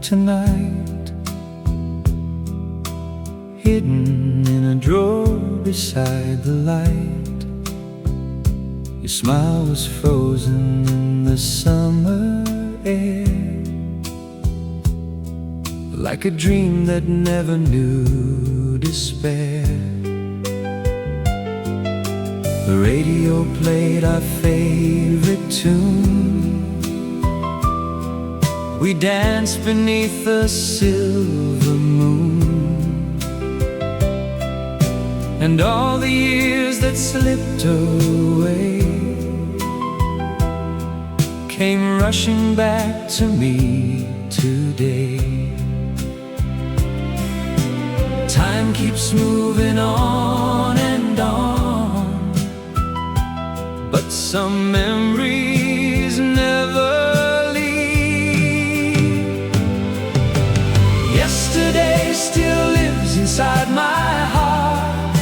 tonight, hidden in a drawer beside the light. Your smile was frozen in the summer air, like a dream that never knew despair. The radio played our favorite tune. We danced beneath the silver moon, and all the years that slipped away came rushing back to me today. Time keeps moving on and on, but some memories never leave. Yesterday still lives inside my heart,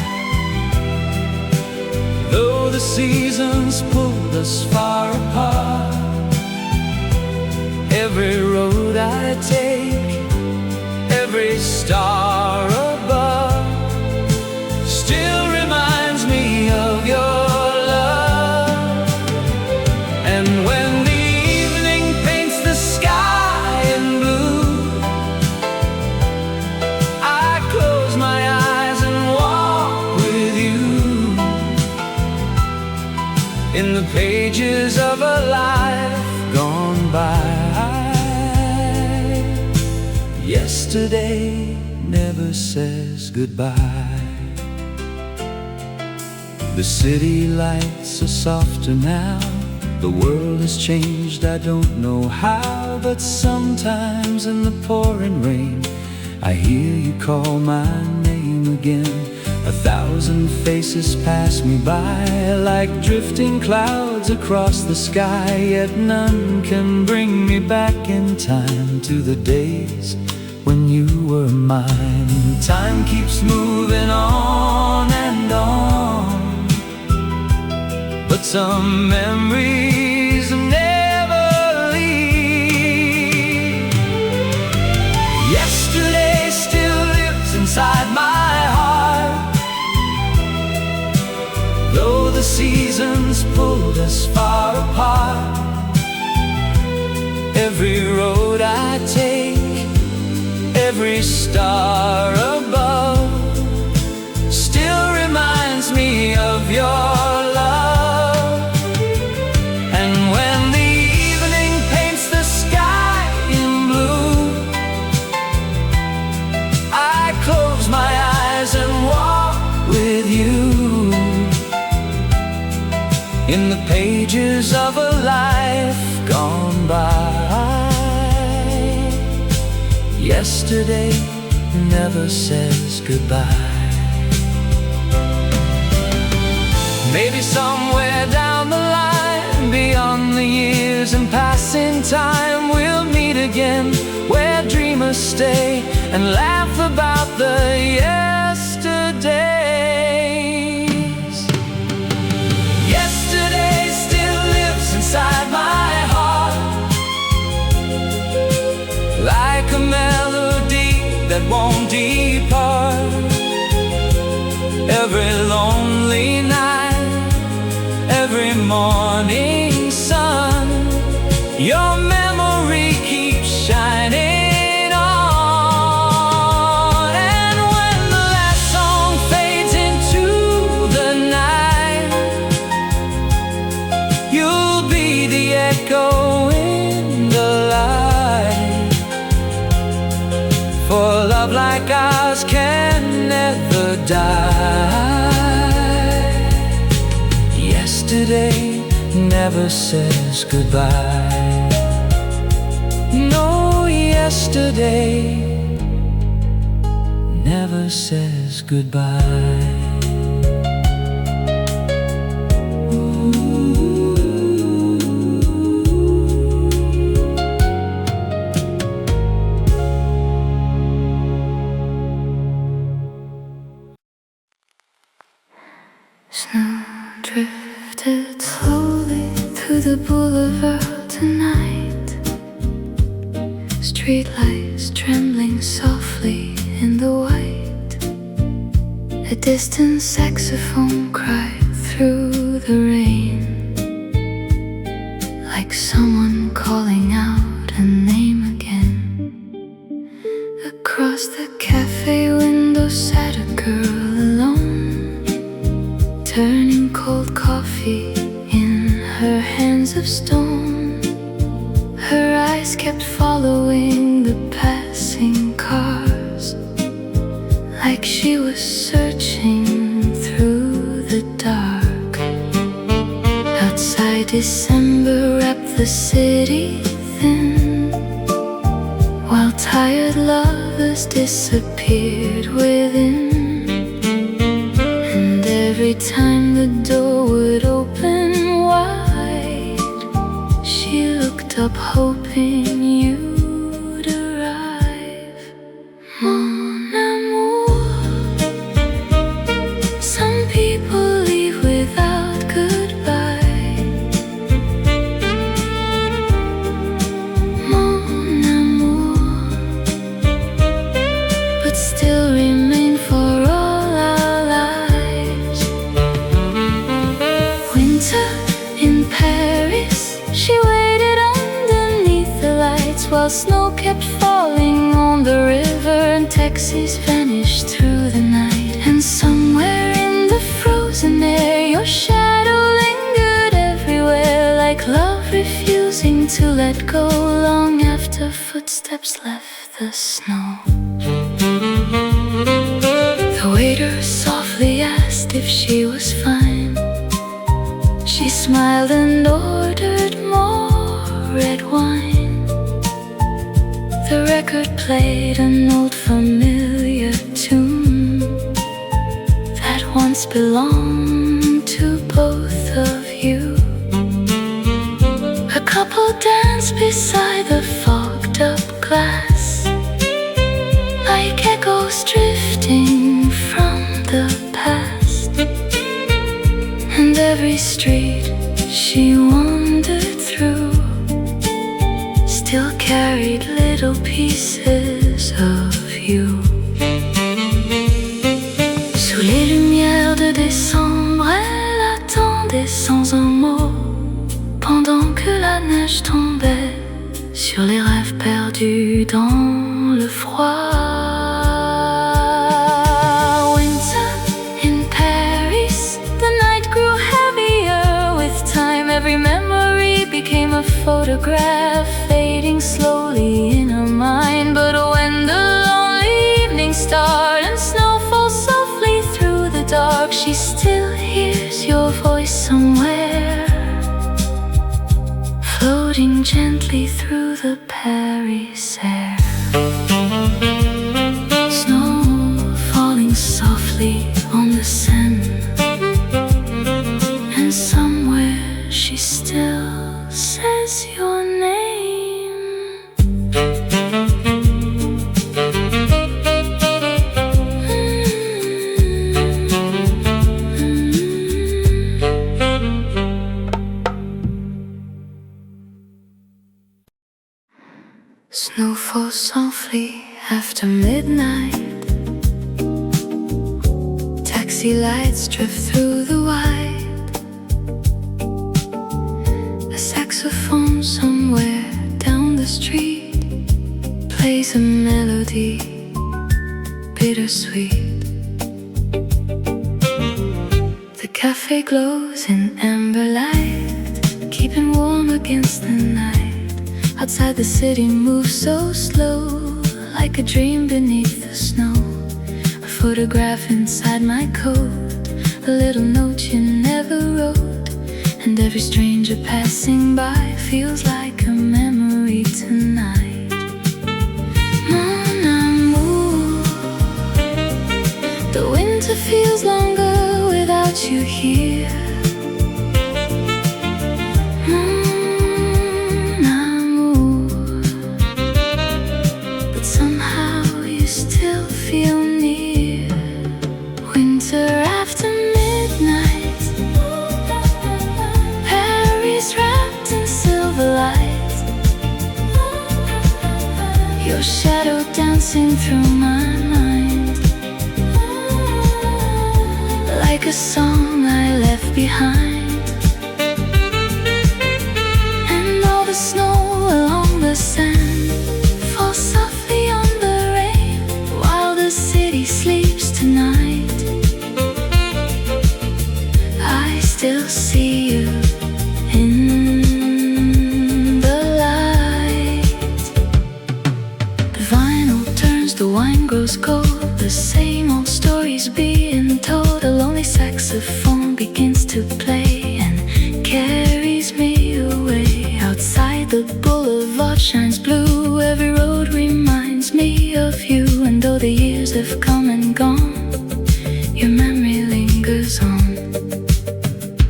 though the seasons pulled us far apart. Every road I take, every star above, still reminds me of your love. And when the evening paints the sky in blue, I close my eyes and walk with you in the pages of a life gone by. Yesterday never says goodbye. The city lights are softer now. The world has changed, I don't know how, but sometimes in the pouring rain I hear you call my name again. 1,000 faces pass me by like drifting clouds across the sky, yet none can bring me back in time to the days when you were mine. Time keeps moving on and on, but some memories never leave. Yesterday still lives inside my heart, though the seasons pulled us far apart. Every road I take, every star above, still reminds me of your love. And when the evening paints the sky in blue, I close my eyes and walk with you in the pages of a life gone by. Yesterday never says goodbye. Maybe somewhere down the line, beyond the years and passing time, we'll meet again, where dreamers stay and laugh about the yesterdays. Yesterday still lives inside my heart, like a melody that won't depart. Every lonely night, every morning sun, your memory keeps shining on. And when the last song fades into the night, you'll be the echo in the light. For love like ours can never die. Yesterday never says goodbye. No, yesterday never says goodbye. Snow drifted slowly through the boulevard tonight. Streetlights trembling softly in the white. A distant saxophone cried through the rain, like someone calling out a name again. Across the cafe window sat a girl alone, turning cold coffee in her hands of stone. Her eyes kept following the passing cars, like she was searching through the dark. Outside, December wrapped the city thin, while tired lovers disappeared within. And every time the door would open wide, she looked up hoping you'd arrive. Mon amour, some people leave without goodbye. Mon amour, but still remain for all our lives. Winter in Paris, she waited underneath the lights while snow kept falling on the river and taxis vanished through the night. And somewhere in the frozen air, your shadow lingered everywhere, like love refusing to let go long after footsteps left the snow. The waiter softly asked if she was fine. She smiled and ordered more red wine. The record played an old familiar tune that once belonged to both of you. A couple danced beside the fogged up glass, like echoes drifting from the past. And every street she wandered through still carried little pieces of you. Sous les lumières de décembre, elle attendait sans un mot, pendant que la neige tombait sur les rêves perdus dans le froid. Winter in Paris, the night grew heavier with time. Every memory became a photograph, fading slowly in her mind. But when the lonely evening started and snow falls softly through the dark, she still hears your voice somewhere, floating gently through the Paris air. Snow falling softly on the Seine, and somewhere she still says your name. Snow falls softly after midnight. Taxi lights drift through the white. A saxophone somewhere down the street plays a melody, bittersweet. The cafe glows in amber light, keeping warm against the night. Outside, the city moves so slow, like a dream beneath the snow. A photograph inside my coat, a little note you never wrote. And every stranger passing by feels like a memory tonight. Mon amour, the winter feels longer without you here. Feel near. Winter after midnight, Paris wrapped in silver light. your shadow dancing through my mind, like a song I left behind. And all the snow along the sand falls softly on the rain, while the city sleeps tonight. I still see you in the light. The vinyl turns, the wine grows cold, the same old stories being told. A lonely saxophone begins to play and carries me away. Outside the boulevard shines blue, every road reminds me of you. And though the years have come and gone, your memory lingers on.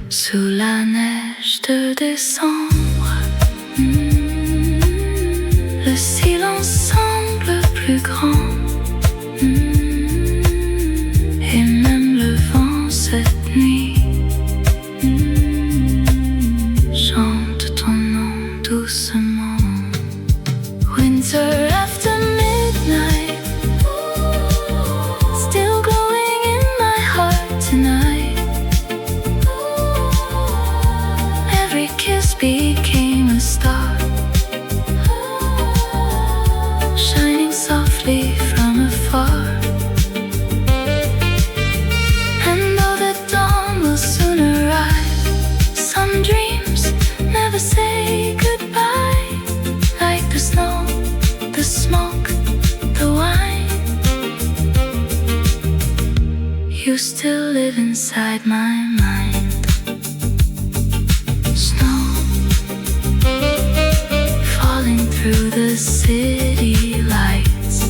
Sous la neige de décembre, le silence semble plus grand, et même le vent cette nuit chante ton nom doucement. Winter after midnight, still glowing in my heart tonight. Every kiss became a star, shining softly from afar. And though the dawn will soon arrive, some dreams never say goodbye. Like the snow, the smoke, the wine, you still live inside my mind. Snow falling through the city lights,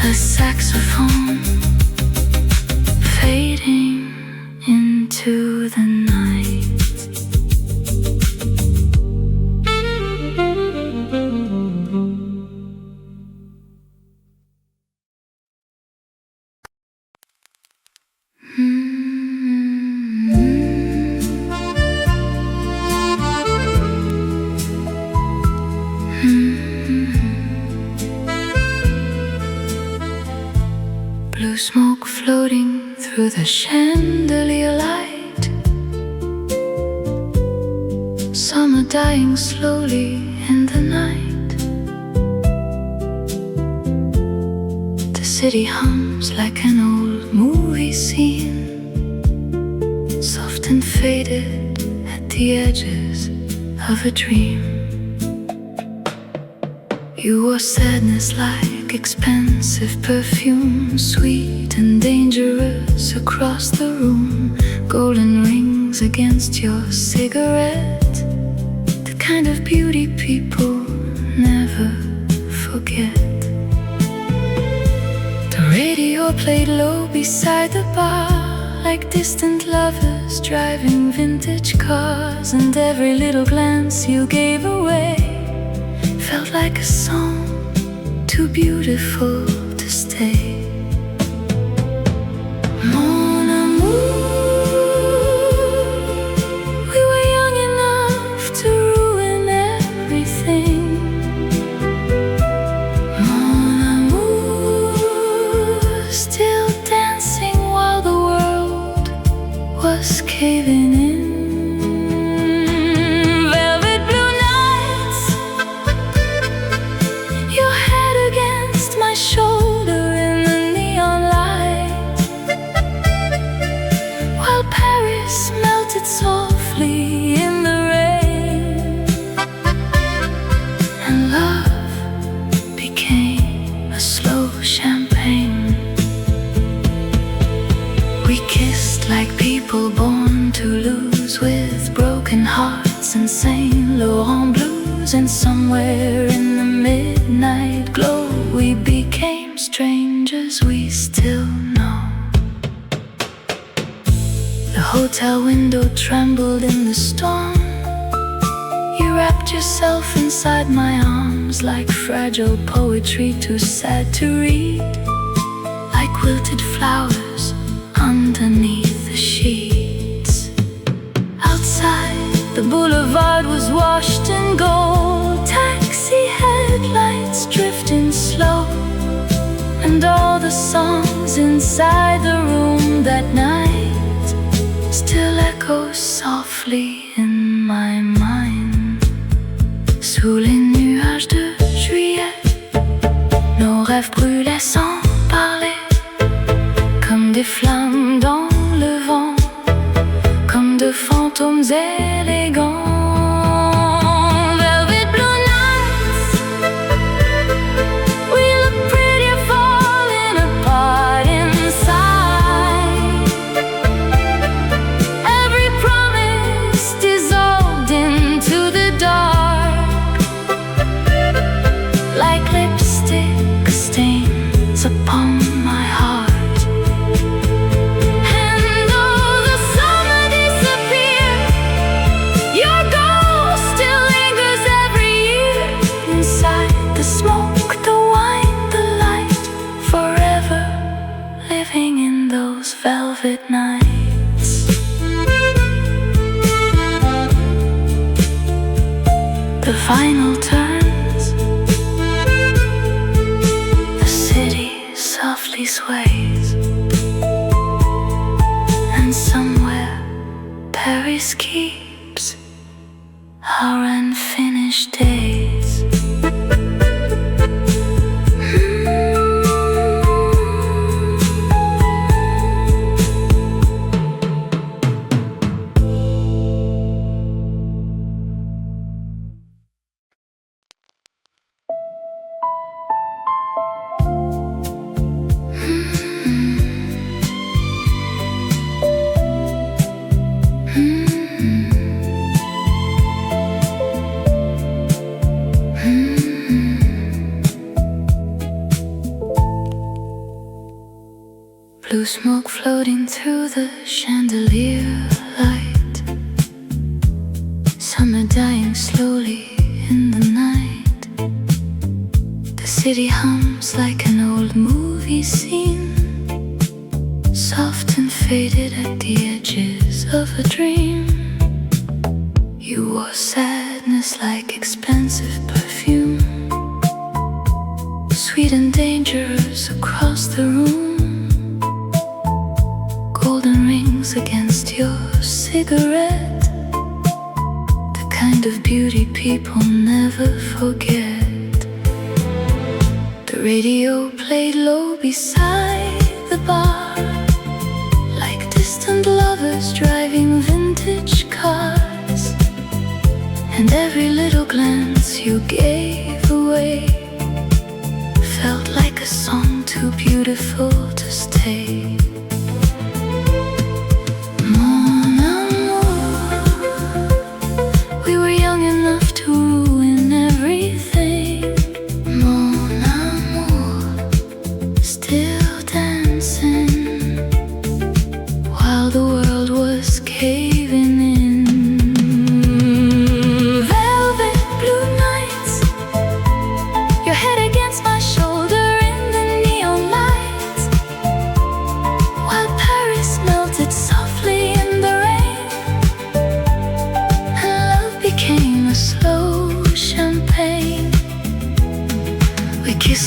a saxophone fading into the night. Blue smoke floating through the chandelier light, summer dying slowly in the night. The city hums like an old movie scene, soft and faded at the edges of a dream. You wore sadness like expensive perfume, sweet and dangerous across the room. Golden rings against your cigarette, the kind of beauty people never forget. The radio played low beside the bar, like distant lovers driving vintage cars. And every little glance you gave away felt like a song too beautiful to stay. Mon amour, we were young enough to ruin everything. Mon amour, still dancing while the world was caving in. Shoulder in the neon light, while Paris melted softly in the rain, and love became a slow champagne. We kissed like people born to lose, with broken hearts and Saint Laurent blues. And somewhere in the midnight glow we became strangers we still know. The hotel window trembled in the storm. You wrapped yourself inside my arms like fragile poetry too sad to read, like wilted flowers underneath the sheets. Outside The boulevard was washed in gold, taxi headlights drifting slow, and all the songs inside the room that night still echo softly in my mind. Sous les nuages de juillet, nos rêves brûlaient sans parler, comme des flammes dans le vent, comme de fantômes élégants. Velvet blue nights, we look prettier falling apart inside. Every promise dissolved into the dark, like lipstick stains upon my heart. Velvet nights, the vinyl turns, the city softly sways, and somewhere Paris keeps our unfinished days. Blue smoke floating through the chandelier light, summer dying slowly in the night. The city hums like an old movie scene, soft and faded at the edges of a dream. You wore sadness like expensive perfume, sweet and dangerous across the room. Golden rings against your cigarette, the kind of beauty people never forget. The radio played low beside the bar, like distant lovers driving vintage cars. And every little glance you gave away felt like a song too beautiful to stay.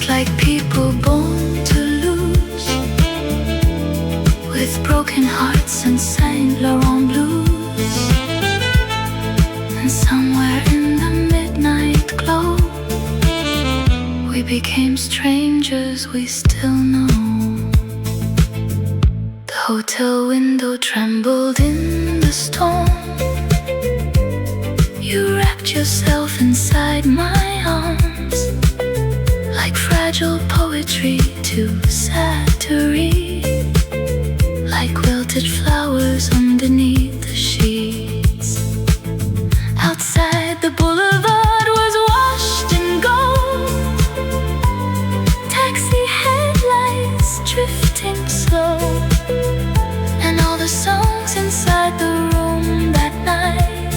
Like people born to lose, with broken hearts and Saint Laurent blues. And somewhere in the midnight glow, we became strangers we still know. The hotel window trembled in the storm. You wrapped yourself inside my arms, like fragile poetry too sad to read, like wilted flowers underneath the sheets. Outside the boulevard was washed in gold, taxi headlights drifting slow, and all the songs inside the room that night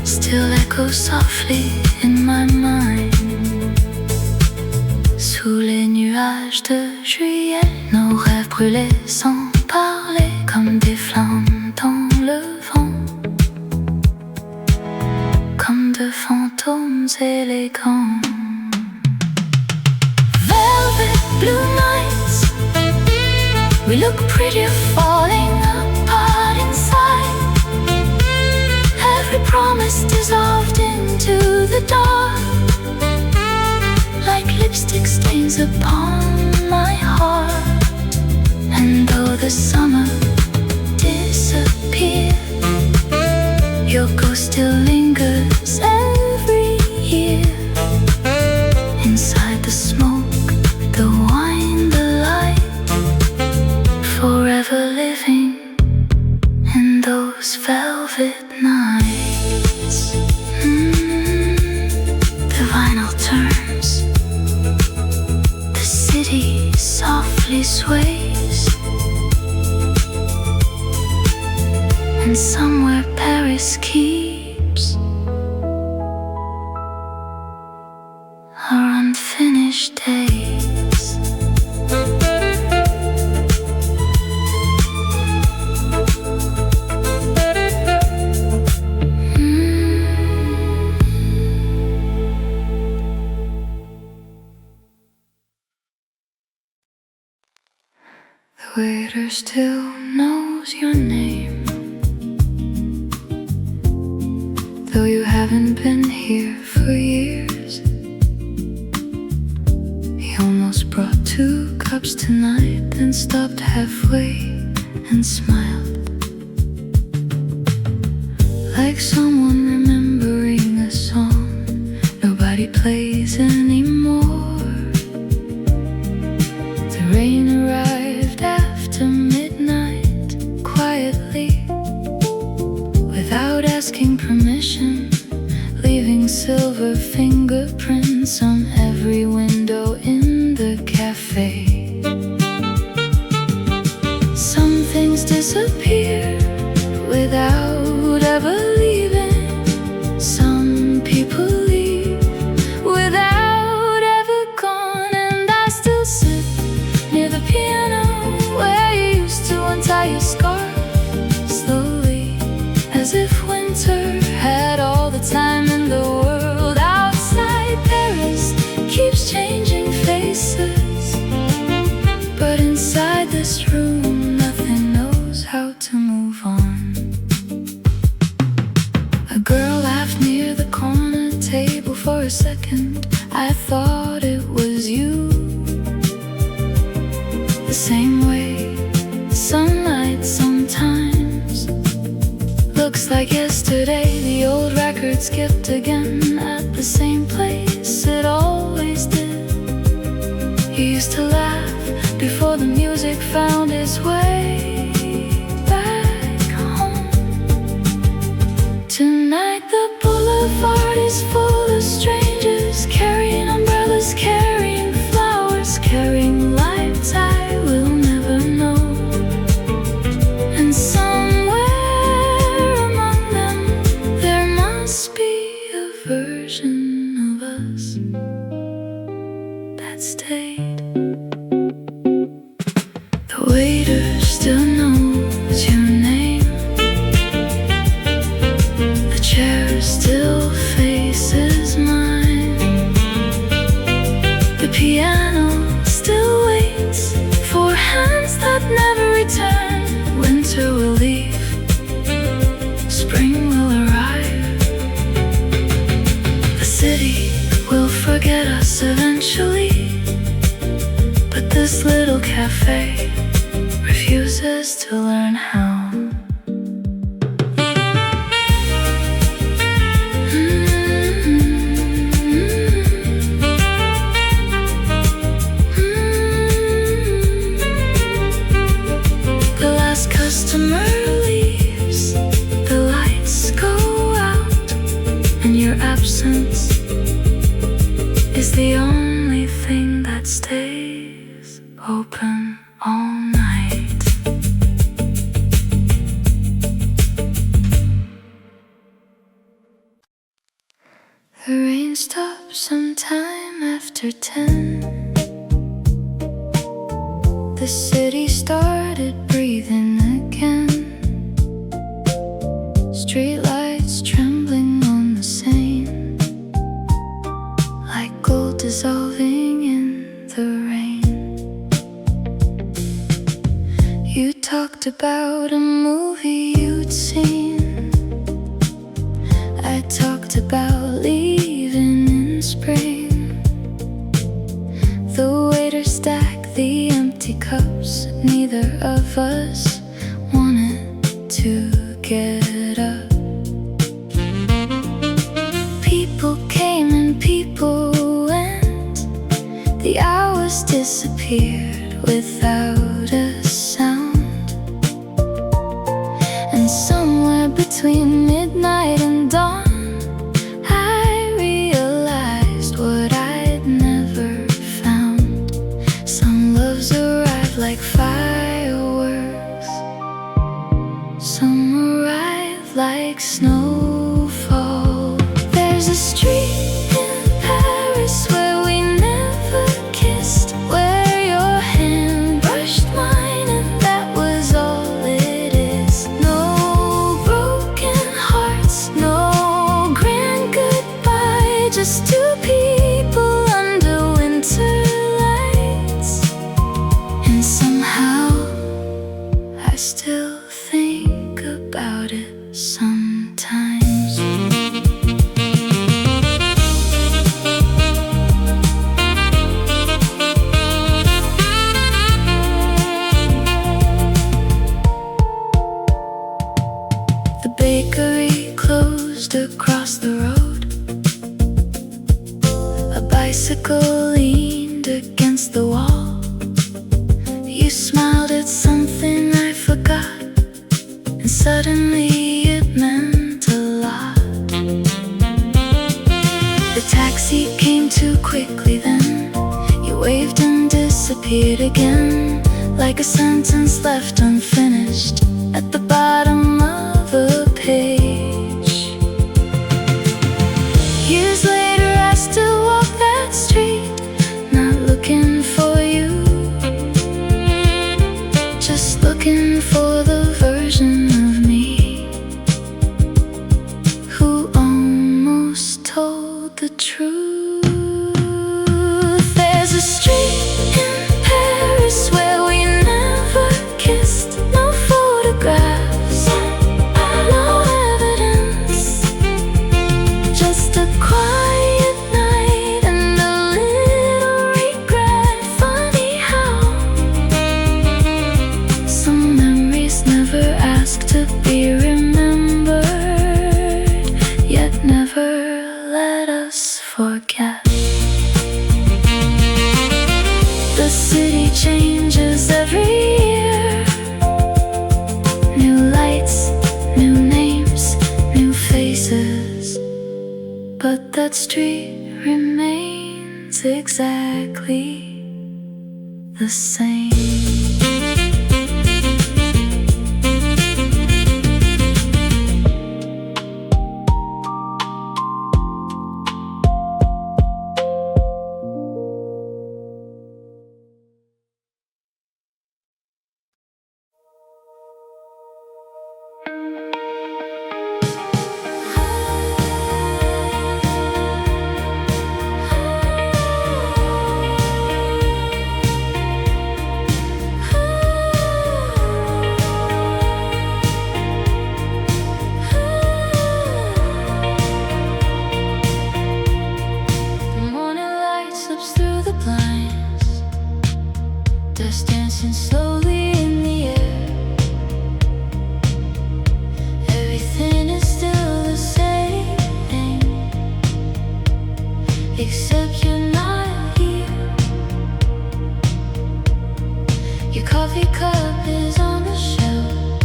still echo softly in my mind. Sous les nuages de juillet, nos rêves brûlaient sans parler, comme des flammes dans le vent, de fantômes élégants. Velvet blue nights, we look prettier falling apart inside. Every promise dissolved into the dark, like lipstick stains upon my heart. And though the summer disappeared, your ghost still lingers every year. Inside the smoke, the wine, the light, forever living in those velvet nights. The vinyl turns, the city softly sways, and somewhere Paris keeps our unfinished days. The waiter still knows your name, though you haven't been here for years. He almost brought 2 cups tonight, then stopped halfway and smiled, like someone remembering a song nobody plays anymore. The rain arrived after midnight, quietly, without asking permission, leaving silver fingerprints on every window in the cafe. Some things disappear without ever leaving. Some people leave without ever gone. And I still sit near the piano where you used to untie your scarf, slowly, as if winter had all the time in the world. Outside, Paris keeps changing faces, but inside this room, nothing knows how to move on. A girl laughed near the corner table. For a second, I thought it was you. The same way sunlight sometimes looks like yesterday. The old record skipped again at the same place it always did. You used to laugh before the music found its way back home. Tonight the boulevard is full of strangers, carrying umbrellas, carrying flowers, carrying lights I will never know. And somewhere among them there must be a version of us that stayed. The waiter still knows your name, the chair still faces mine, the piano still waits for hands that never return. Winter will leave, spring will arrive, the city will forget us eventually, but this little cafe refuses to learn how. The last customer leaves, the lights go out, and your absence is the only thing that stays open all night. The rain stops sometime after 10. The city started breathing again. Streetlights trembling on the Seine. talked about a movie you'd seen. I talked about leaving in spring. The waiter stacked the empty cups. Neither of us wanted to get up. People came and people went. The hours disappeared without a sound. And somewhere between midnight and dawn, I realized what I'd never found. Some loves arrive like fireworks, some arrive like snowfall. There's a street in Paris where we never kissed, where your hand brushed mine and that was all it is. No broken hearts, no grand goodbye, just two people under winter lights. And somehow I still think about it sometimes. The bakery closed across the road. A bicycle leaned against the wall. You smiled at something I forgot, and suddenly it meant a lot. The taxi came too quickly then. You waved and disappeared again, like a sentence left unfinished at the bottom of a page. Years later I still walk that street, not looking for you, just looking for the version of me who almost told the truth. There's a street in Paris where we never kissed, no photographs, no evidence, just a quiet night and a little regret. Funny how some memories never ask to be remembered, yet never let us forget. The city changes every year. New lights, new names, new faces, but that street remains exactly the same. The morning light slips through the blinds, dust dancing slowly in the air. Everything is still the same, except you're not here. Your coffee cup is on the shelf,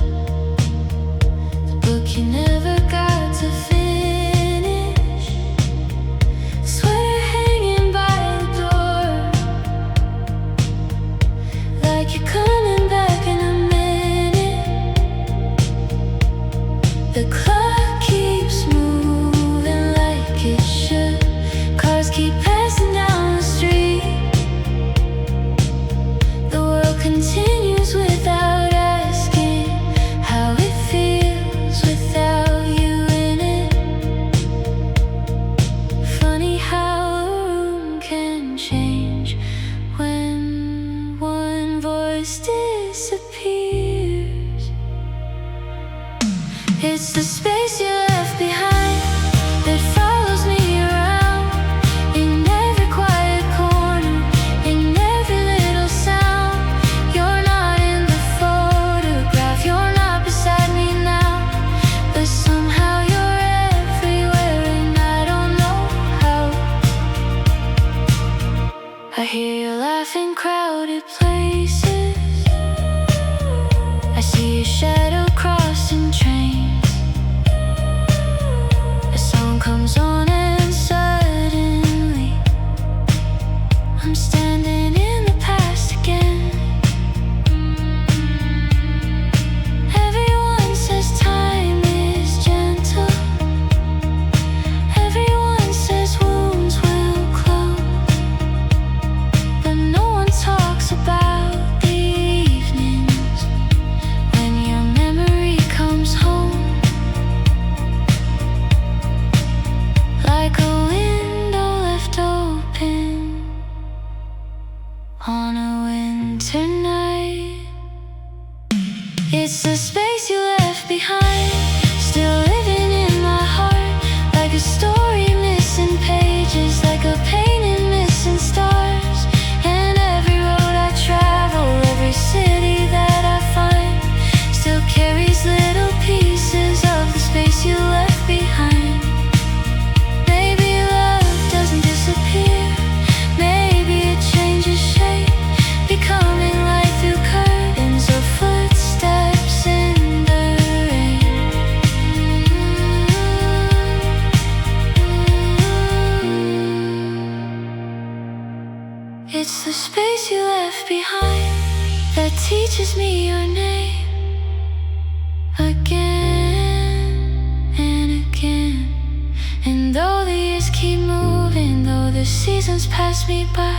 the book you never got to finish, sweater hanging by the door, like you're coming back in a minute. The clock keeps moving like it should. Cars keep passing crowded places. I see a shadow crossing trains. A song comes on and suddenly I'm standing in the past again. Everyone says time is gentle. Everyone says wounds will close, but no one talks about the evenings when your memory comes home, like a window left open on a winter night. It's the space you left behind, still living in my heart, like a story missing pages, like a painting missing stars. And every road I travel, every city that I find, still carries little pieces of the space you left behind. Maybe love doesn't disappear, maybe it changes shape, becoming light through curtains or footsteps in the rain. It's the space you left behind that teaches me your name again and again. And though the years keep moving, though the seasons pass me by,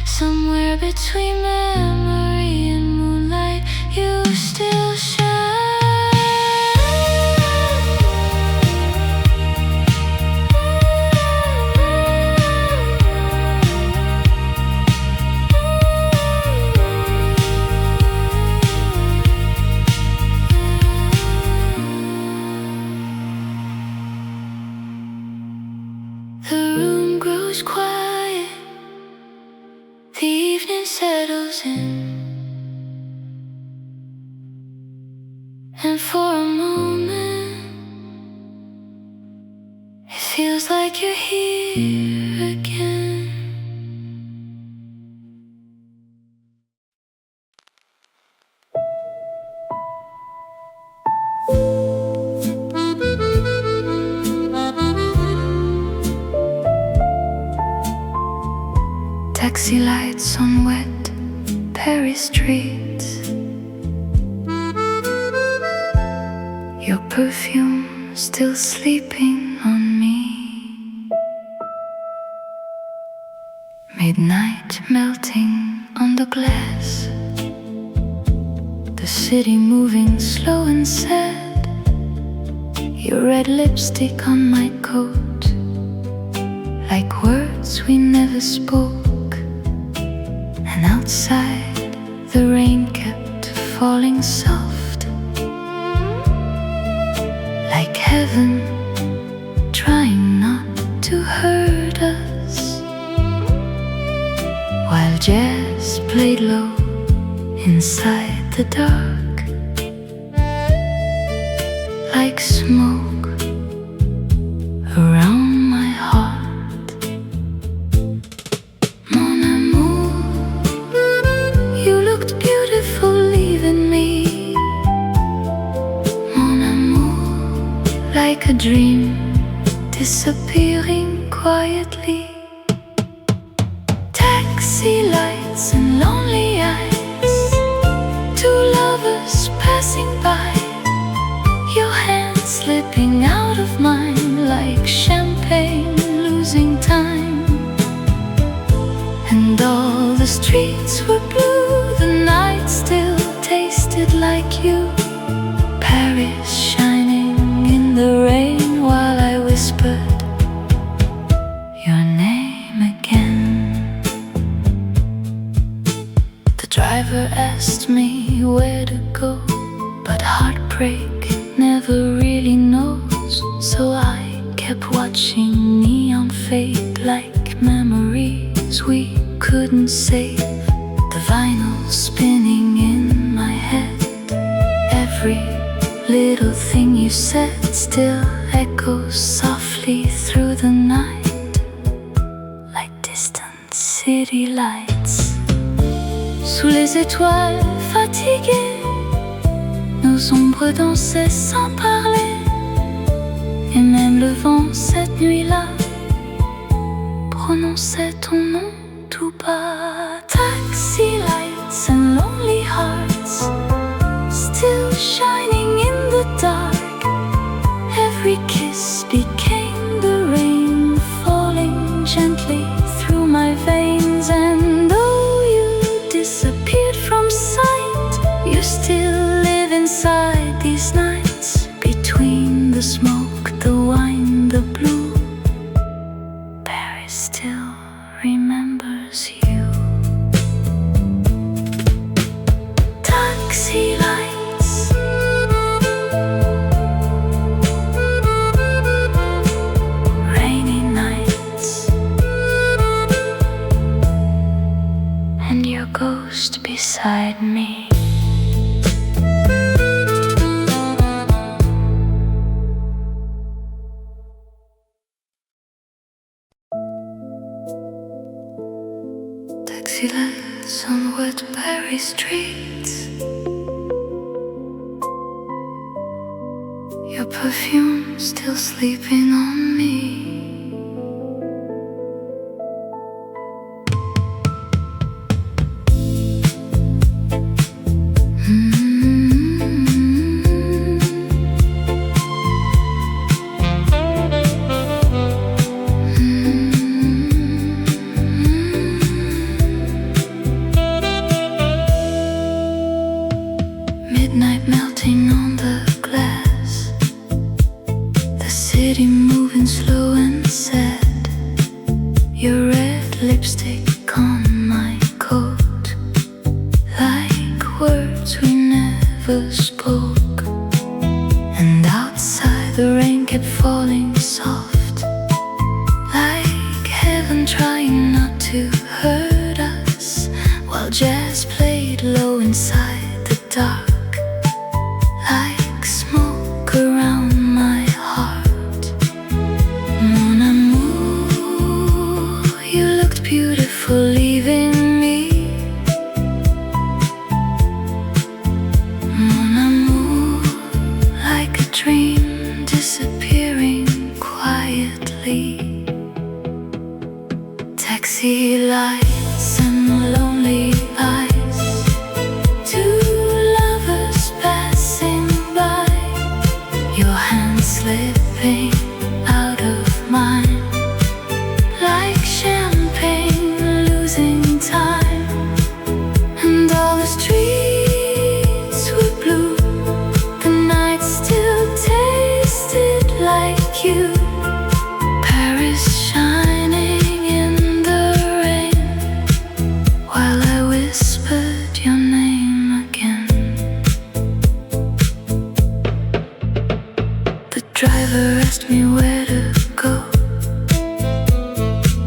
somewhere between memory and moonlight, you still shine. The room grows quiet, the evening settles in, and for a moment it feels like you're here again. Taxi lights on wet Paris streets, your perfume still sleeping on me. Midnight melting on the glass, the city moving slow and sad, your red lipstick on my coat, like words we never spoke. And outside the rain kept falling soft, like heaven trying not to hurt us, while jazz played low inside the dark, like smoke around my heart. Mon amour, you looked beautiful leaving me. Mon amour, like a dream disappearing quietly. Taxi lights and lonely eyes, two lovers passing by, your hand slipping out of mine like champagne losing time. And all the streets were blue, the night still tasted like you. Paris shining in the rain while I whispered your name again. The driver asked me where to go, but heartbreak never really knows. So I kept watching neon fade like memories we couldn't save. The vinyl spinning in my head, every little thing you said still echoes softly through the night, like distant city lights. Sous les étoiles fatiguées, nos ombres dansaient sans parler. Et même le vent cette nuit-là prononçait ton nom tout bas. Taxi lights and lonely hearts still shining in the dark. Every kiss became the rain falling gently through my veins. And though you disappeared from sight, you still live inside these nights. Between the smoke, the wine, the blue, Paris still remembers you. Taxi lights, rainy nights, and your ghost beside me. Taxi lights on wet Paris streets, your perfume still sleeping on me. Midnight melting on the glass, the city moving slow and sad. Your red lipstick on my coat, like words we never spoke. And outside the rain kept falling soft, like heaven trying not to hurt us, while jazz played low inside the dark. Like smoke around my heart. Mon amour, you looked beautiful leaving me. Mon amour, like a dream disappearing quietly. Taxi lights and lonely eyes, two lovers passing by, your hand slipping out of mine, like champagne losing time. And all the streets were blue, the night still tasted like you. Paris shining in the rain, while I whispered your name again. The driver asked me where to go,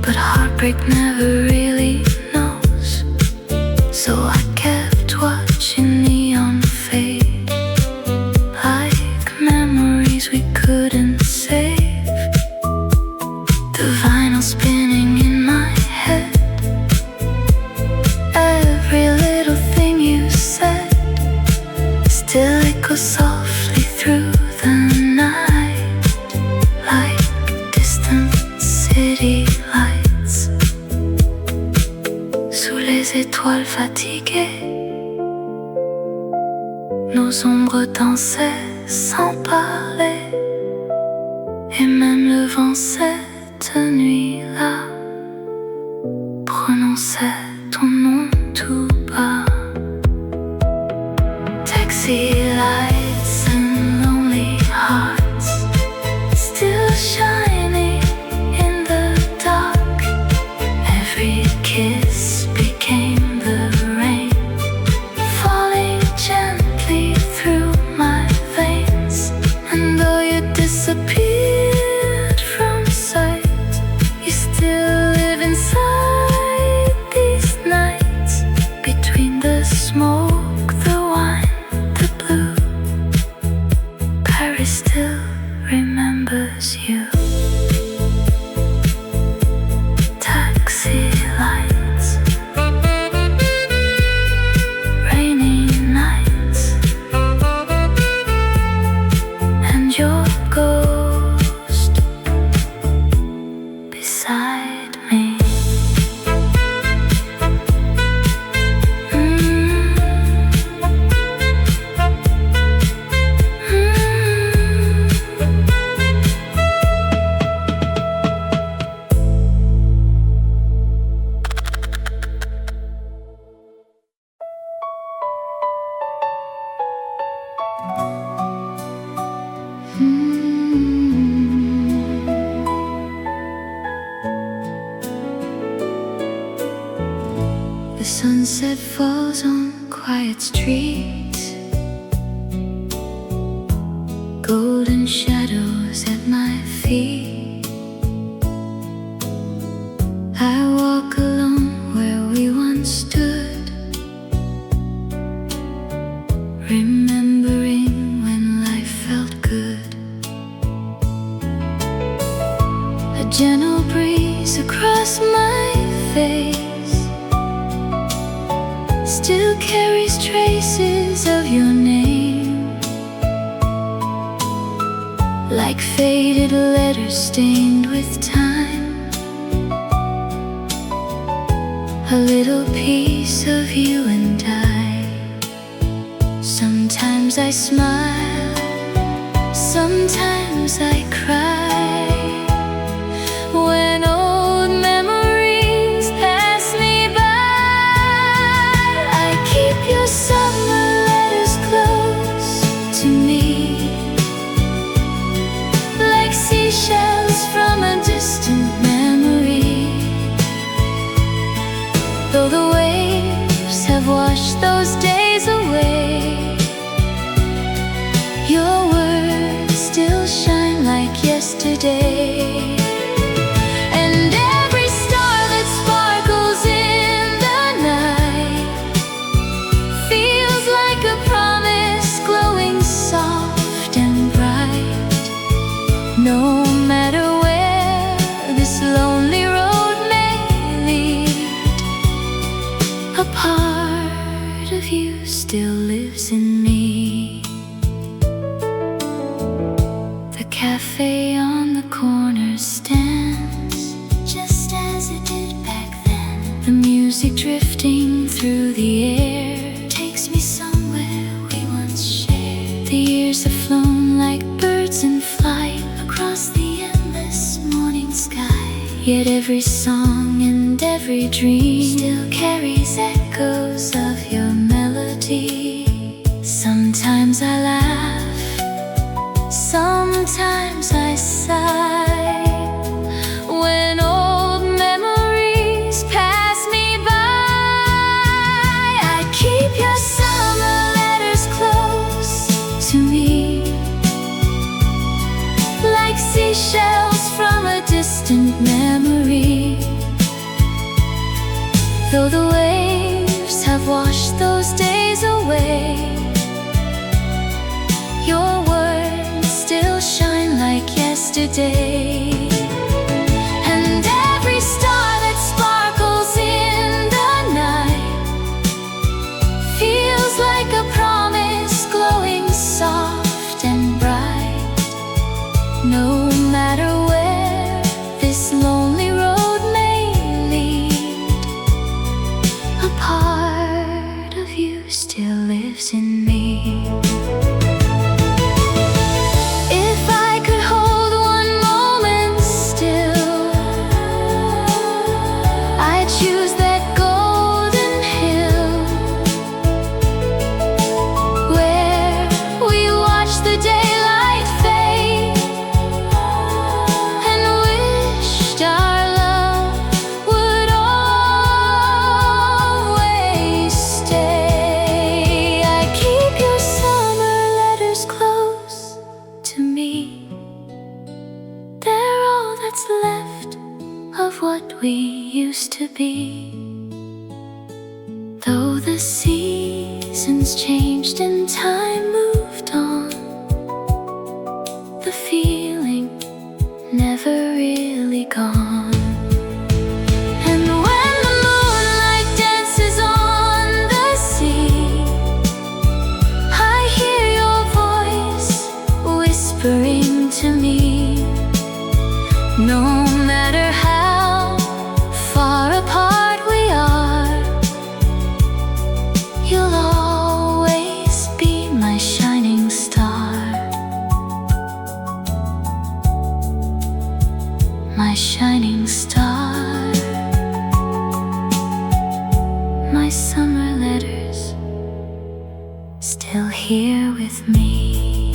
but heartbreak never really knows. So I kept watching neon fade, like memories we couldn't save. The vinyl spinning in my head, every little thing you said still echoes softly through the night, like distant city lights. Sous les étoiles fatiguées, nos ombres dansaient sans parler. Et même le vent cette nuit-là prononçait ton nom tout bas. Taxi lights and lonely hearts still shining in the dark. Every kiss became the rain falling gently through my veins. And though you disappeared from sight, you still live inside these nights. inside me. The sunset falls on quiet streets, golden shadows at my feet. I walk along where we once stood, remembering when life felt good. A gentle breeze across my face still carries traces of your name, like faded letters stained with time. A little piece of you and I. Sometimes I smile, sometimes I cry, when old memories pass me by. I keep your summer letters close to me, like seashells from a distant memory. Though the waves have washed those days away, your words still shine like yesterday. And every star that sparkles in the night feels like a promise, glowing soft and bright. No matter where this lonely road may lead, a part of you still lives in me. The cafe on the corner stands just as it did back then. The music drifting through the air takes me somewhere we once shared. The years have flown like birds in flight across the endless morning sky. Yet every song and every dream still carries echoes of your melody. Sometimes I laugh, sometimes I sigh, when old memories pass me by. I keep your summer letters close to me, like seashells from a distant memory. Though the waves have washed those days away, your words still shine like yesterday. And every star that sparkles in the night feels like a promise, glowing soft and bright. No matter where this lonely road may lead, a part of you still lives in me. If I could hold one moment still, I'd choose that golden hill, where we watch the daylight fade, and wished our love would always stay. I keep your summer letters close to me. They're all that's left of what we used to be. Though the seasons changed and time moved on, the feeling never really gone. And when the moonlight dances on the sea, I hear your voice whispering to me. No matter how shining star. My summer letters still here with me.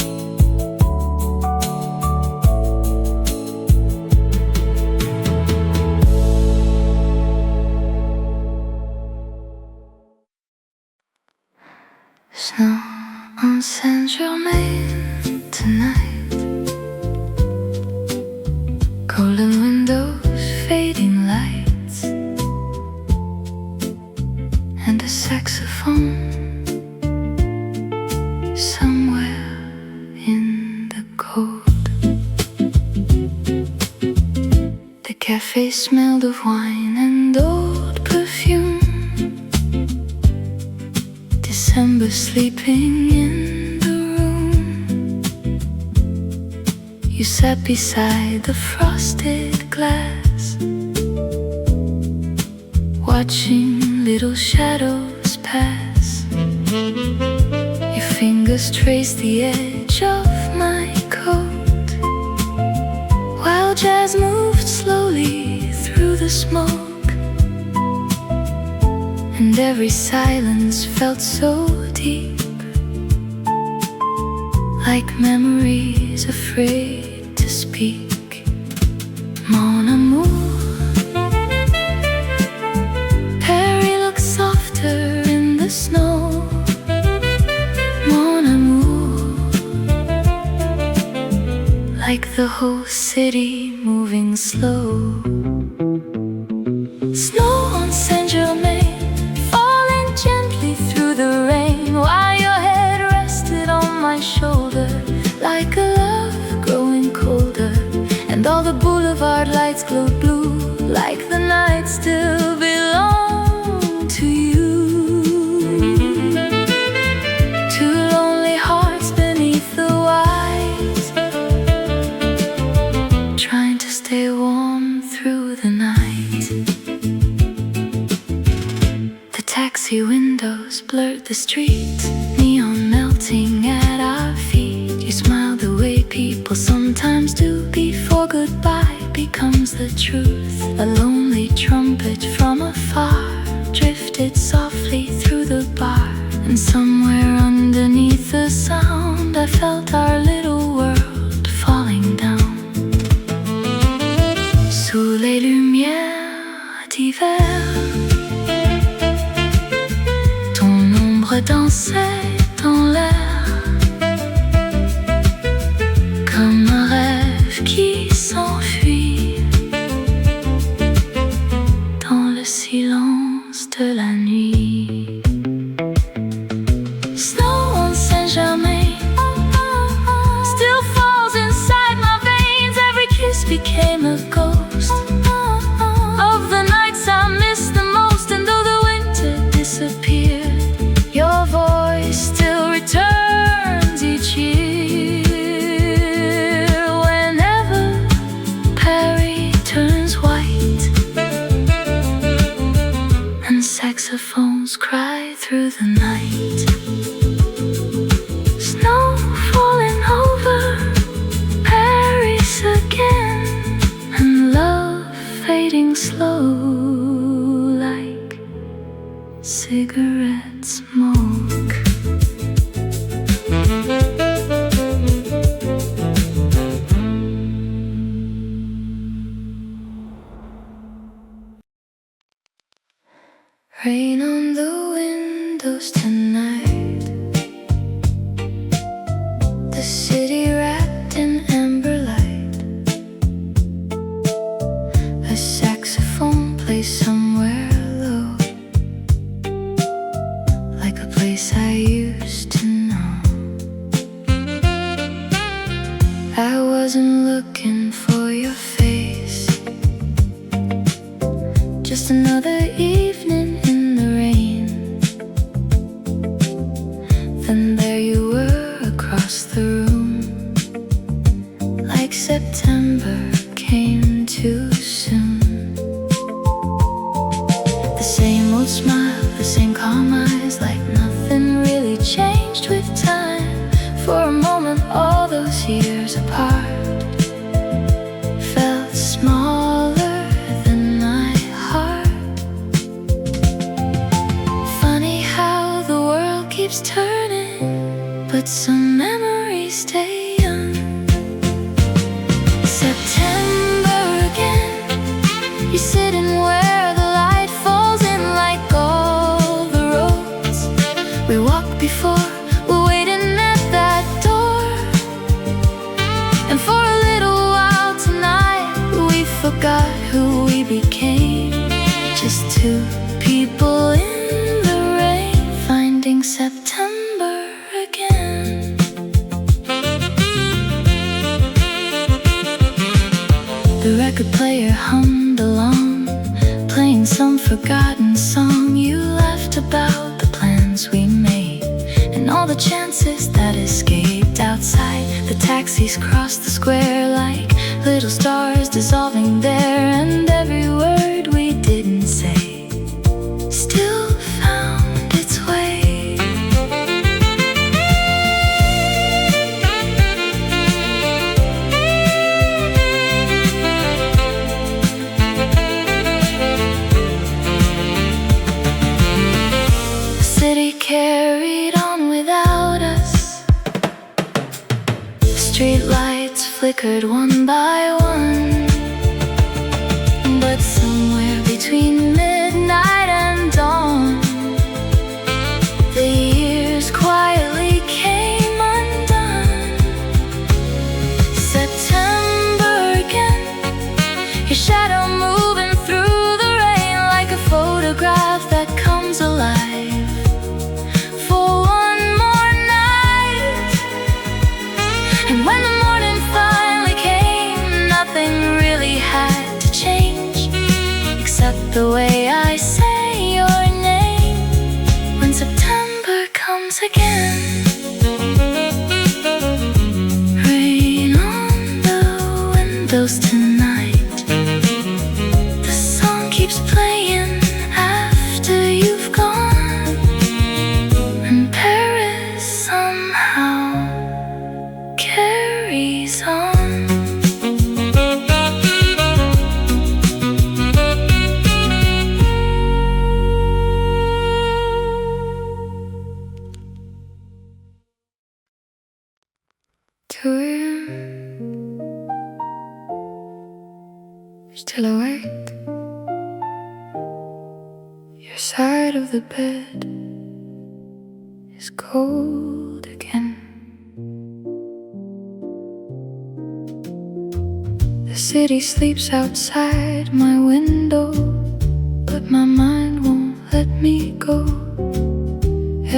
Snow on Saint-Germain tonight, golden windows, fading lights, and a saxophone somewhere in the cold. The cafe smelled of wine and old perfume. December sleeping in the room. You sat beside the frosted glass, watching little shadows pass. Your fingers traced the edge of my coat, while jazz moved slowly through the smoke. And every silence felt so deep, like memories afraid to speak. Mon amour, Paris looks softer in the snow. Mon amour, like the whole city moving slow. Snow on Saint-Germain, gently through the rain, while your head rested on my shoulder, like a love growing colder. And all the boulevard lights glowed blue, like the night still belonged to you. Two lonely hearts beneath the white, trying to stay warm through the night. Taxi windows blurred the street, neon melting at our feet. You smiled the way people sometimes do before goodbye becomes the truth. A lonely trumpet from afar drifted softly through the bar, and somewhere underneath the sound I felt our little world falling down. Sous les lumières d'hiver, dansait dans l'air, comme un rêve qui s'enfuit dans le silence de la nuit. Snow on Saint-Germain still falls inside my veins. Every kiss became a ghost of the nights I missed the most. And though the winter disappeared, your voice still returns each year. Whenever Paris turns white and saxophones cry through the night. Snow falling over Paris again, and love fading slow like cigarette smoke. Rain on the windows tonight, the city wrapped in amber light. A saxophone plays somewhere low, like a place I used to know. I wasn't looking for your face, just another evening in the rain. Then there you were across the room, like September came too soon. The same old smile, the same calm eyes, like nothing really changed with time. For a moment, all those years apart felt smaller be sitting where the light falls in like all the roads we walked before. We're waiting at that door, and for a little while tonight we forgot who we became. Just two people in the rain, finding September again. The record player hummed along, playing some forgotten song. You laughed about the plans we made and all the chances that escaped outside. The taxis crossed the square like little stars dissolving there, and every word we didn't say still found its way. The city carried on without us. The street lights flickered one by one, but somewhere between midnight and dawn, the years quietly came undone. September again, your shadow moving through the rain like a photograph that comes alive for one more night. And when the morning finally came, nothing really had to change except the way I say your name when September comes again. Rain on the windows tonight. The song keeps playing after you've gone, and Paris somehow carries on. You're still awake. Your side of the bed is cold again. The city sleeps outside my window, but my mind won't let me go.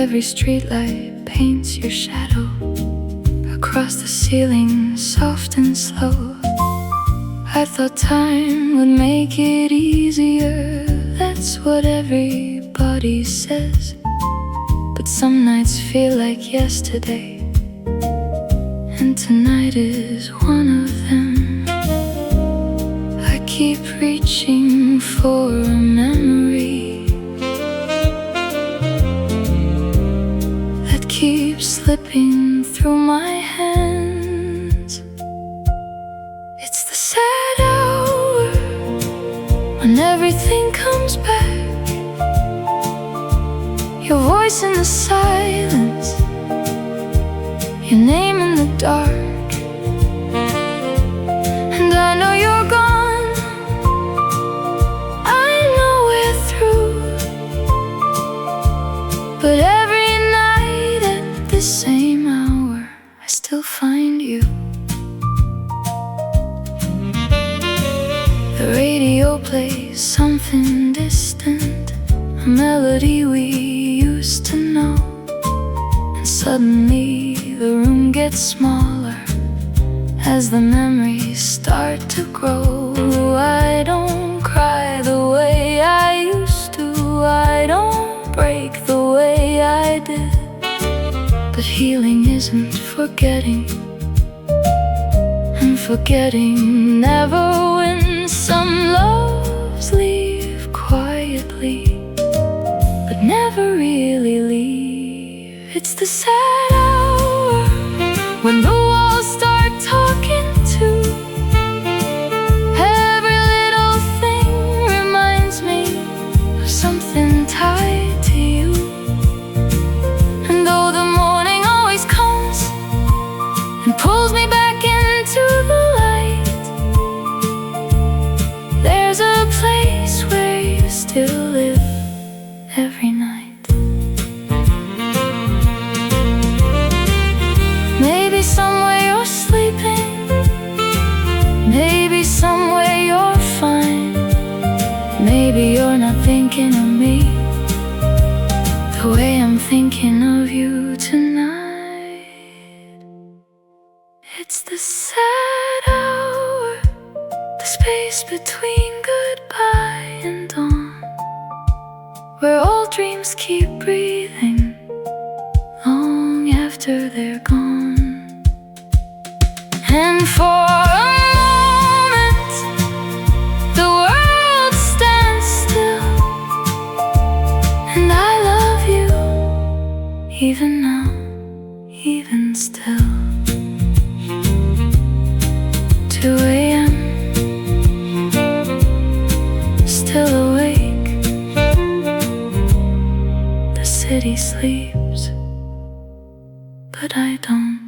Every streetlight paints your shadow across the ceiling, soft and slow. I thought time would make it easier, that's what everybody says. But some nights feel like yesterday, and tonight is one of them. I keep reaching for a memory that keeps slipping through my hands. It's the sad hour when everything comes back. Your voice in the silence, your name in the dark. And I know you're gone, I know we're through, but every night at the same hour I still find you. The radio plays something distant, a melody we used to know, and suddenly the room gets smaller as the memories start to grow. I don't cry the way I used to, I don't break the way I did, but healing isn't forgetting, and forgetting never wins. Some loves leave quietly, but never really leave. It's the sad hour when the walls start talking too. Every little thing reminds me of something tied to you. And though the morning always comes and pulls me back into the light, there's a place still live every night. Maybe somewhere you're sleeping, maybe somewhere you're fine. Maybe you're not thinking of me the way I'm thinking of you tonight. It's the sad hour, the space between goodbye and dawn, where all dreams keep breathing long after they're gone. And for a moment the world stands still, and I love you even now, even still. 2 a.m. still awake. The city sleeps, but I don't.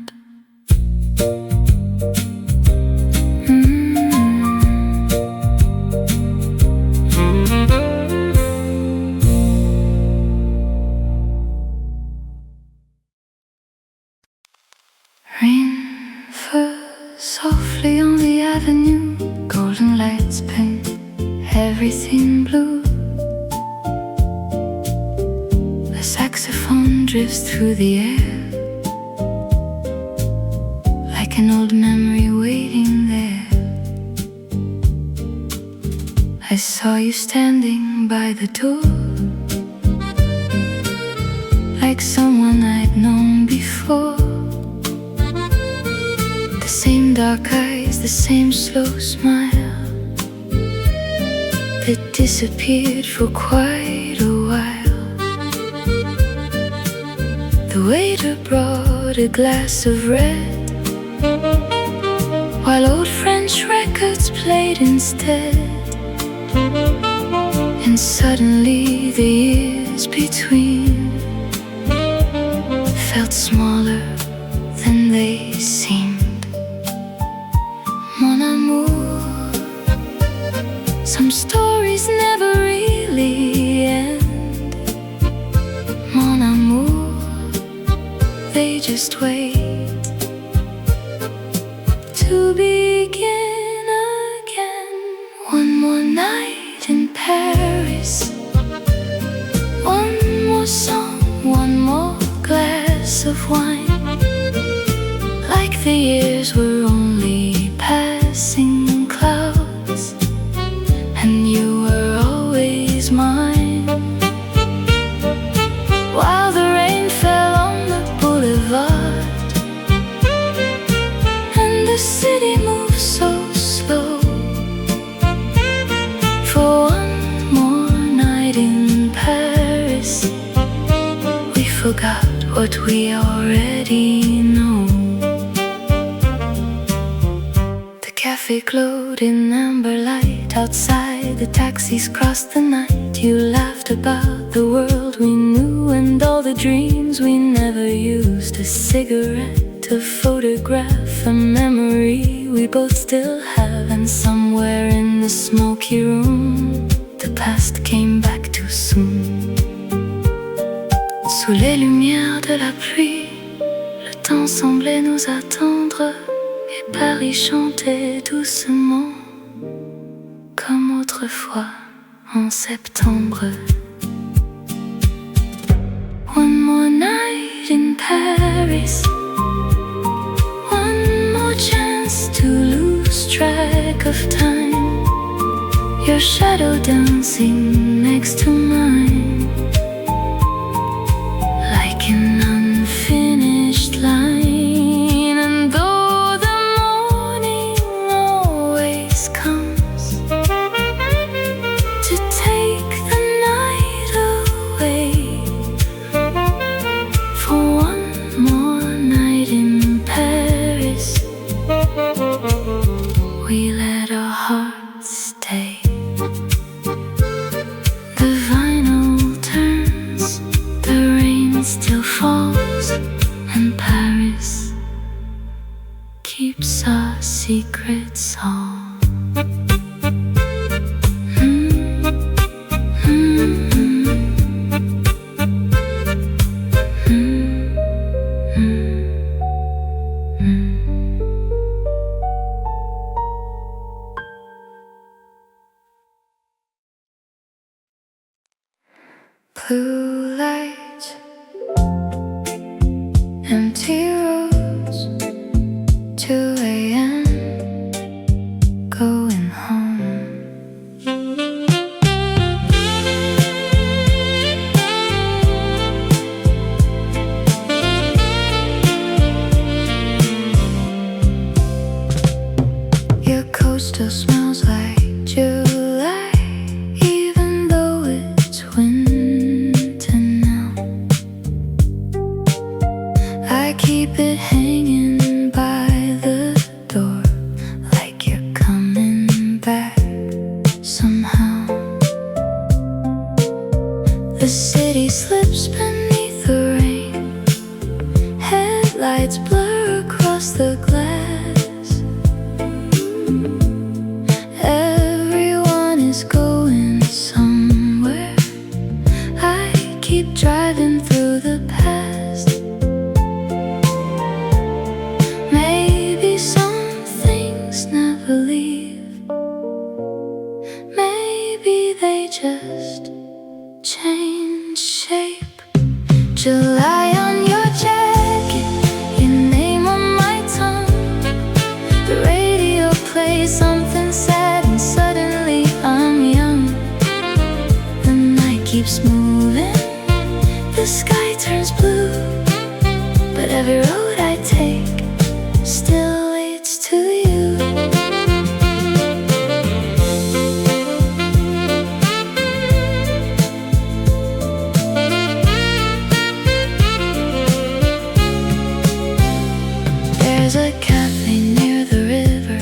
Rain falls softly on the avenue, golden lights paint everything blue. The saxophone drifts through the air like an old memory waiting there. I saw you standing by the door, like someone I'd known before. The same dark eyes, the same slow smile that disappeared for quite a while. The waiter brought a glass of red, while old French records played instead. And suddenly the years between felt smaller than they seemed. Mon amour, some stories never really end. Mon amour, they just wait to begin again. One more night in Paris, one more song, one more glass of wine. Like the years were only passing clouds, and you were always mine. While the rain fell on the boulevard, and the city moved so slow. For one more night in Paris, we forgot what we already know. Café glowed in amber light. Outside the taxis crossed the night. You laughed about the world we knew and all the dreams we never used. A cigarette, a photograph, a memory we both still have. And somewhere in the smoky room, the past came back too soon. Sous les lumières de la pluie, le temps semblait nous attendre. Et Paris chantait doucement, comme autrefois en septembre. One more night in Paris, one more chance to lose track of time. Your shadow dancing next to mine, like an unfinished line. We let our hearts stay. The vinyl turns, the rain still falls, and Paris keeps our secrets all. blue lights, empty roads, 2 a.m. going home. Your coat still smells like July, even though it's winter now. I keep it hanging by the door, like you're coming back somehow. The city slips beneath the rain, headlights blur across the glass. Everyone is going somewhere. I keep driving through the past. Maybe some things never leave. Maybe they just change shape. July on your jacket, your name on my tongue. The radio plays something sad and suddenly I'm young. The night keeps moving, the sky turns blue, but every road I take still leads to you. There's a cafe near the river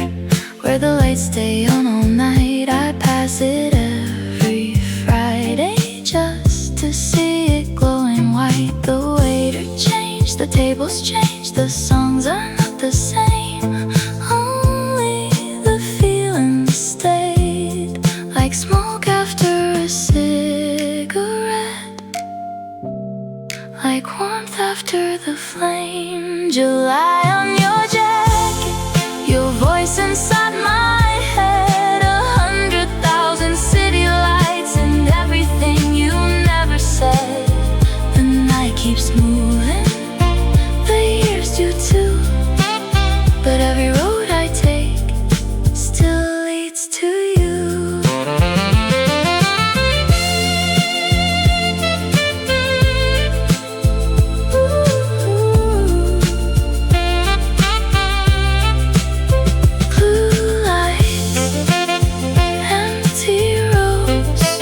where the lights stay on all night. I pass it every Friday just to see it glowing white. The waiter changed, the tables changed, the songs are not the same. Only the feeling stayed, like smoke after a cigarette, like warmth after the flame. July on your jacket, your voice inside my head, 100,000 city lights and everything you never said. The night keeps moving, the years do too, but every road I take still leads to you. Blue lights, empty roads,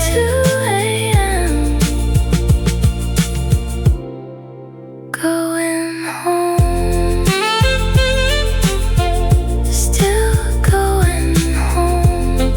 2 a.m. going home. Still going home.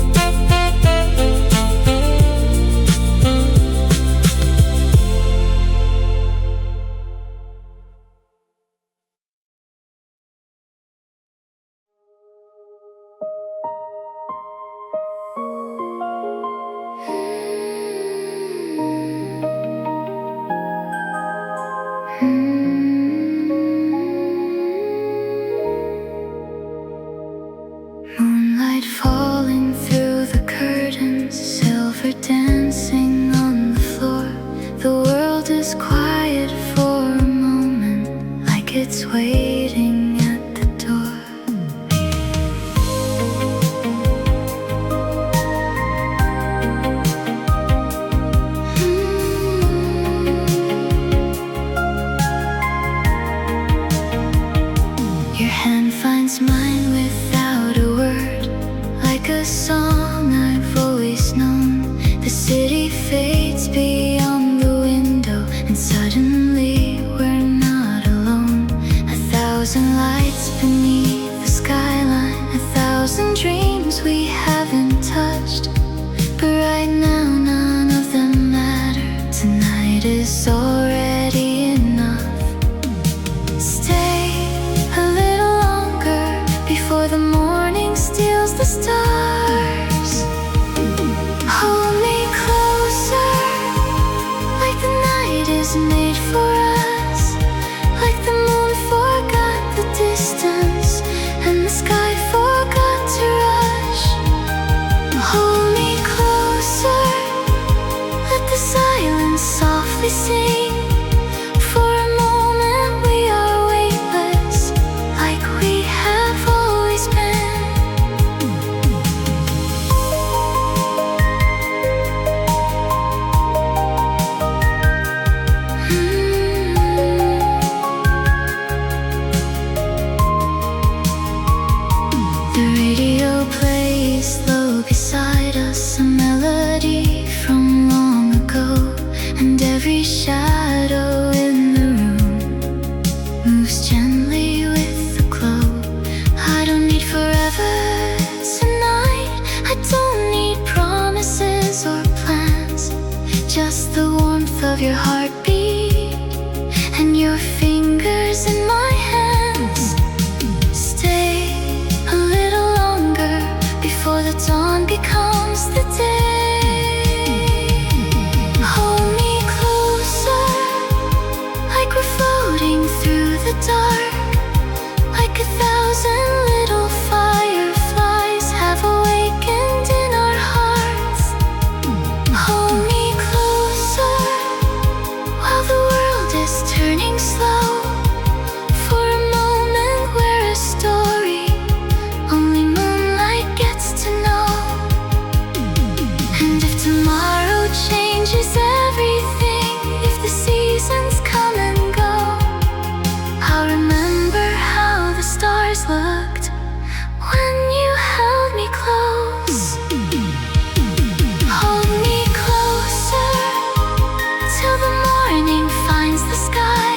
Moonlight falling through the curtains, silver dancing on the floor. The world is quiet for a moment, like it's waiting at the door. Your hand finds mine without a word, like a song I've always known. The city your heartbeat and your fingers in my hands. Stay a little longer before the dawn becomes the day. Hold me closer, like we're floating through the dark, like 1,000 little fireflies have awakened in our hearts. Hold me closer while the world is turning slow, for a moment we're a story only moonlight gets to know. And if tomorrow changes everything, if the seasons come and go, I'll remember how the stars looked when you held me close. Hold me closer till the morning finds the sky,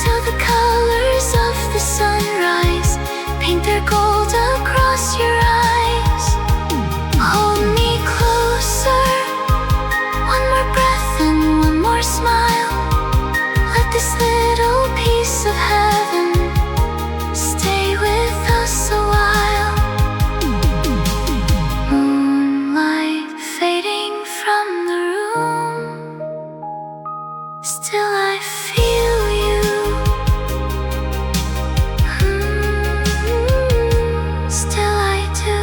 till the colors of the sunrise paint their gold across your eyes. Hold me closer, one more breath and one more smile. Let this little piece of heaven stay with us a while. Moonlight fading from the room, still I feel you. Still I do.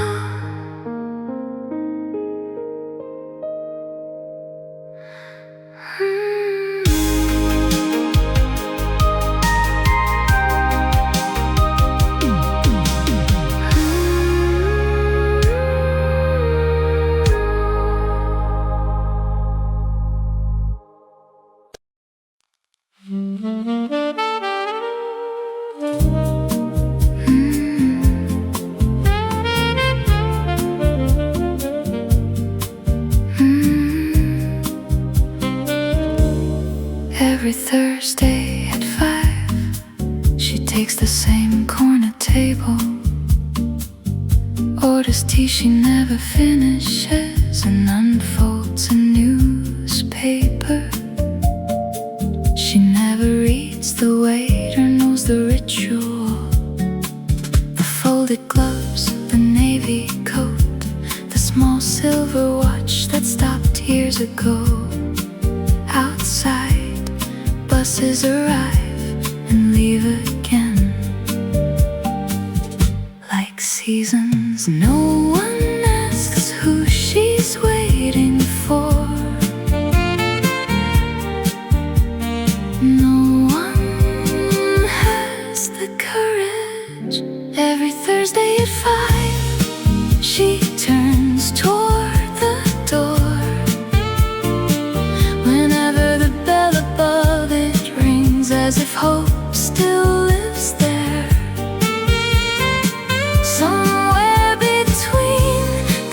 Every Thursday at 5, she takes the same corner table, orders tea she never finishes, and unfolds a newspaper. She never reads the waiter, knows the ritual, the folded gloves, the navy coat, the small silver watch that stopped years ago. Outside, buses arrive and leave again, like seasons. No one asks who she's waiting for. No one has the courage. Every Thursday at 5, she turns toward the door. Whenever the bell above it rings, as if hope still lives there, somewhere between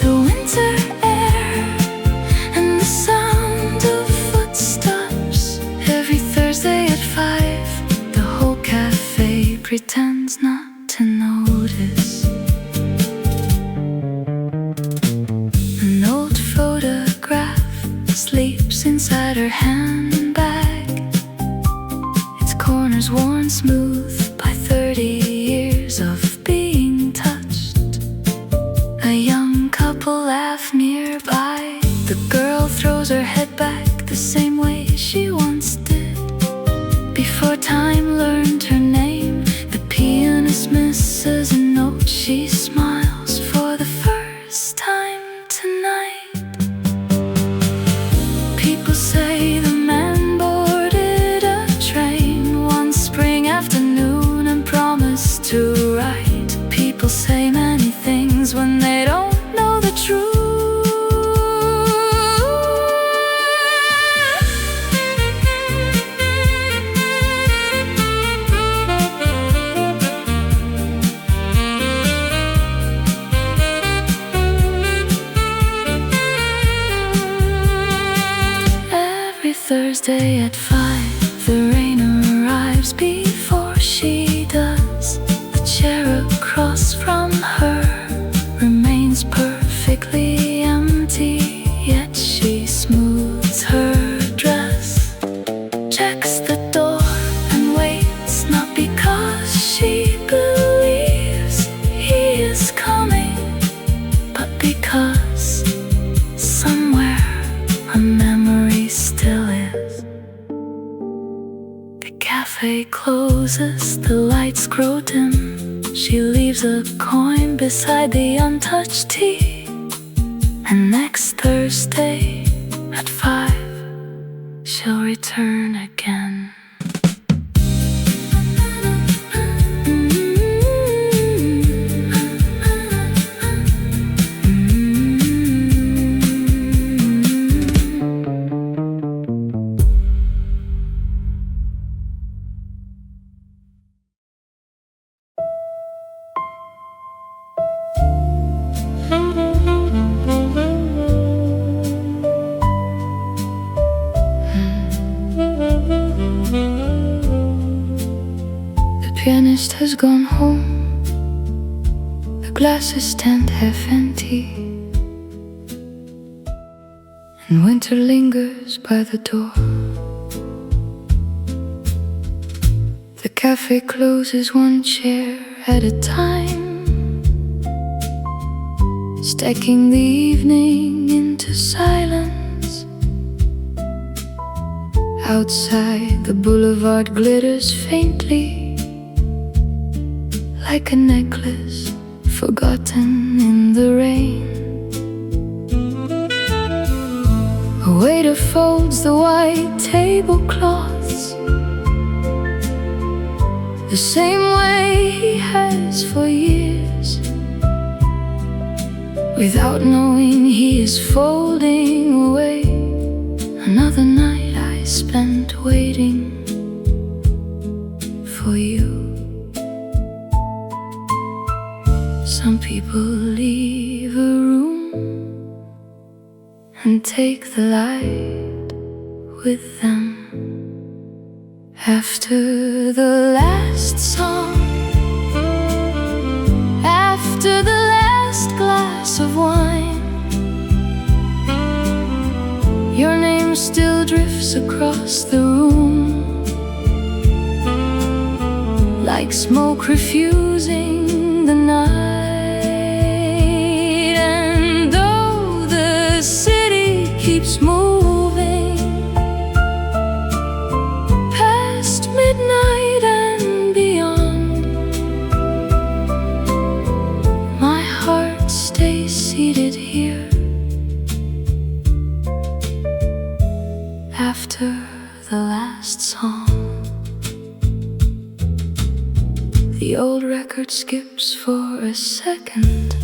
the winter air and the sound of footsteps. Every Thursday at 5, the whole cafe pretends not to notice. An old photograph sleeps inside her handbag, its corners worn smooth by 30 years of being touched. A young couple laugh nearby. The girl throws her head back the same way she once did, before time learned her name. The pianist misses a note. She smiles for the first time tonight. People say the man boarded a train one spring afternoon and promised to write. People say many things when they don't know the truth. Thursday at 5, the rain arrives before she does. The chair across from her remains perfectly empty, yet she smooths her dress. memory still is. The cafe closes, the lights grow dim. She leaves a coin beside the untouched tea. And next Thursday at 5, she'll return again. The pianist has gone home. The glasses stand half empty, and winter lingers by the door. The cafe closes one chair at a time, stacking the evening into silence. Outside, the boulevard glitters faintly, like a necklace forgotten in the rain. A waiter folds the white tablecloths the same way he has for years, without knowing he is folding away another night I spent waiting for you. Some people leave a room and take the light with them. After the last song, after the last glass of wine, your name still drifts across the room, like smoke refusing the night. And though the city keeps moving past midnight and beyond, my heart stays seated here after the last song. The old record skips for a second,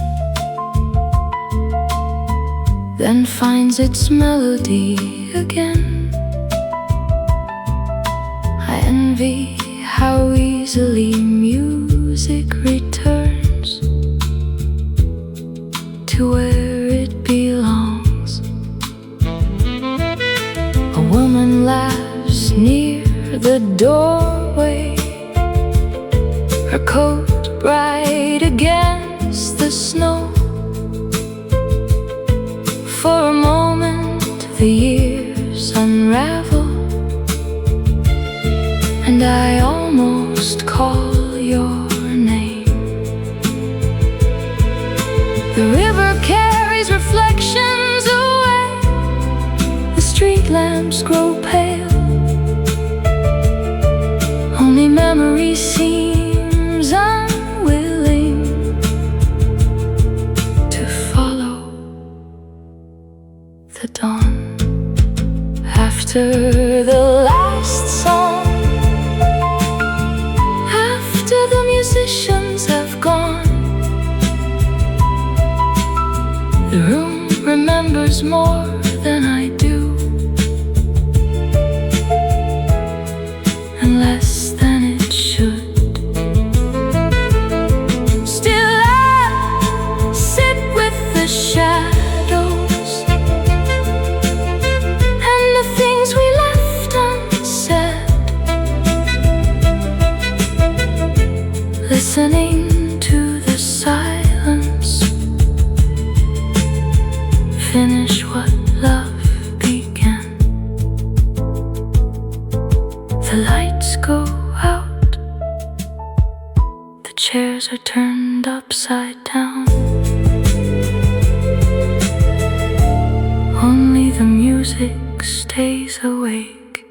then finds its melody again. I envy how easily music returns to where it belongs. A woman laughs near the doorway, her coat bright against the snow. For a moment the years unravel, and I almost call your name. The river carries reflections away, the street lamps grow pale, only memory seems unwilling to follow the dawn. After the last song, after the musicians have gone, the room remembers more than I do, and less than it should. Still I sit with the shadows and the things we left unsaid, listening to the silence finish what love began. The lights go out, the chairs are turned upside down, only the music music stays awake.